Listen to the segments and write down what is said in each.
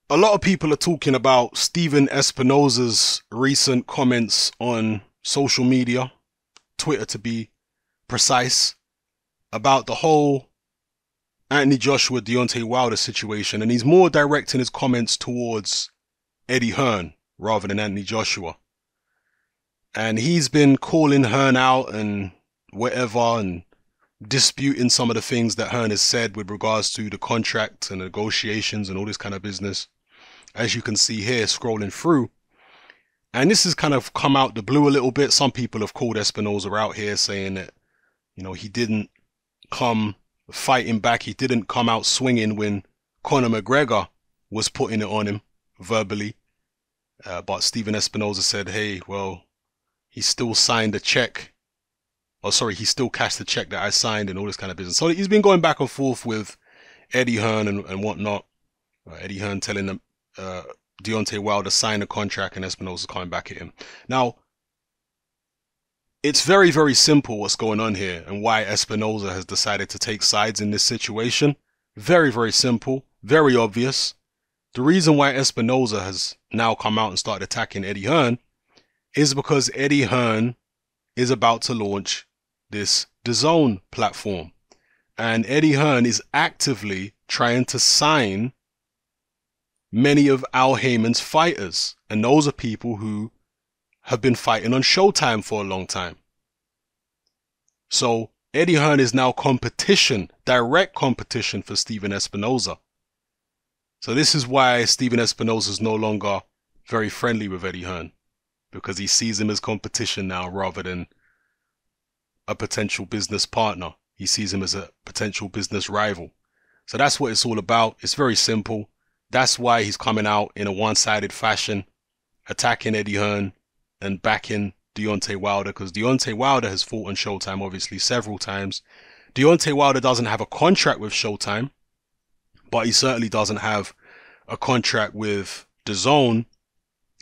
A lot of people are talking about Steven Espinoza's recent comments on social media, Twitter to be precise, about the whole Anthony Joshua Deontay Wilder situation, and he's more directing his comments towards Eddie Hearn rather than Anthony Joshua. And he's been calling Hearn out and whatever, and disputing some of the things that Hearn has said with regards to the contract and negotiations and all this kind of business, as you can see here scrolling through. And this has kind of come out the blue a little bit. Some people have called Espinoza out here saying that, he didn't come fighting back. He didn't come out swinging when Conor McGregor was putting it on him verbally. But Steven Espinoza said, hey, well, he still signed a check. Oh, sorry, he still cashed the check that I signed and all this kind of business. So he's been going back and forth with Eddie Hearn and whatnot. Eddie Hearn telling them Deontay Wilder signed a contract and Espinoza's coming back at him. Now, it's very, very simple what's going on here and why Espinoza has decided to take sides in this situation. Very, very simple, very obvious. The reason why Espinoza has now come out and started attacking Eddie Hearn is because Eddie Hearn is about to launch this DAZN platform. And Eddie Hearn is actively trying to sign many of Al Heyman's fighters. And those are people who have been fighting on Showtime for a long time. So Eddie Hearn is now competition, direct competition for Steven Espinoza. So this is why Steven Espinoza is no longer very friendly with Eddie Hearn, because he sees him as competition now rather than a potential business partner. He sees him as a potential business rival. So that's what it's all about. It's very simple. That's why he's coming out in a one-sided fashion, attacking Eddie Hearn and backing Deontay Wilder, because Deontay Wilder has fought on Showtime obviously several times. Deontay Wilder doesn't have a contract with Showtime, but he certainly doesn't have a contract with DAZN.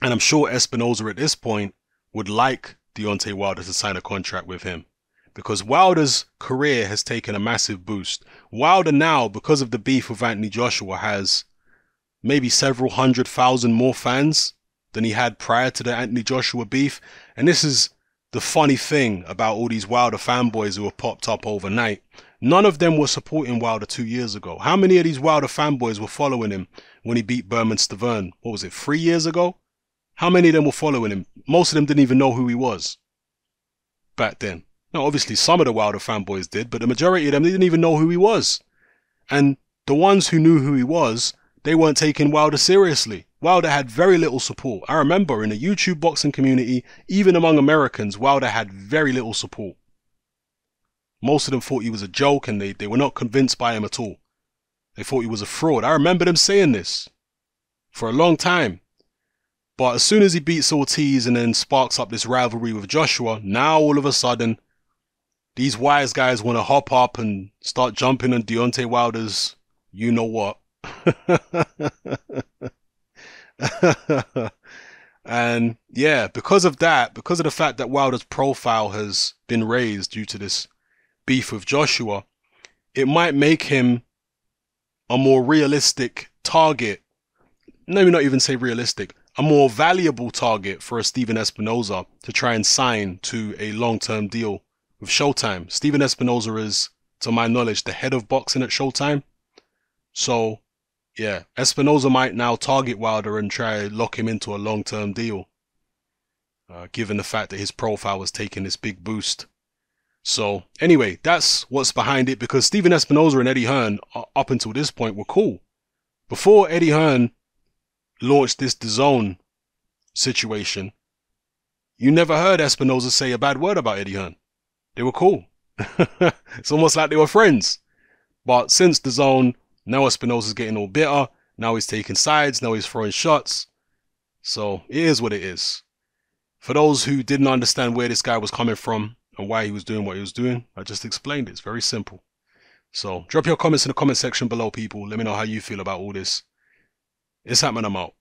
And I'm sure Espinoza at this point would like Deontay Wilder to sign a contract with him, because Wilder's career has taken a massive boost. Wilder now, because of the beef with Anthony Joshua, has maybe several 100,000 more fans than he had prior to the Anthony Joshua beef. And this is the funny thing about all these Wilder fanboys who have popped up overnight. None of them were supporting Wilder 2 years ago. How many of these Wilder fanboys were following him when he beat Berman Stavern? What was it, 3 years ago? How many of them were following him? Most of them didn't even know who he was back then. Now, obviously, some of the Wilder fanboys did, but the majority of them didn't even know who he was. And the ones who knew who he was, they weren't taking Wilder seriously. Wilder had very little support. I remember in the YouTube boxing community, even among Americans, Wilder had very little support. Most of them thought he was a joke, and they were not convinced by him at all. They thought he was a fraud. I remember them saying this for a long time. But as soon as he beats Ortiz and then sparks up this rivalry with Joshua, now all of a sudden, these wise guys want to hop up and start jumping on Deontay Wilder's you-know-what. And yeah, because of that, because of the fact that Wilder's profile has been raised due to this beef with Joshua, it might make him a more realistic target. Maybe not even say realistic, a more valuable target for a Steven Espinoza to try and sign to a long-term deal with Showtime. Steven Espinoza is, to my knowledge, the head of boxing at Showtime. So yeah, Espinoza might now target Wilder and try to lock him into a long-term deal, given the fact that his profile was taking this big boost. So anyway, that's what's behind it, because Steven Espinoza and Eddie Hearn, up until this point, were cool. Before Eddie Hearn launched this DAZN situation, you never heard Espinoza say a bad word about Eddie Hearn. They were cool. It's almost like they were friends. But since DAZN, now Espinoza's getting all bitter. Now he's taking sides. Now he's throwing shots. So it is what it is. For those who didn't understand where this guy was coming from and why he was doing what he was doing, I just explained it. It's very simple. So drop your comments in the comment section below, people. Let me know how you feel about all this. It's happening. I'm out.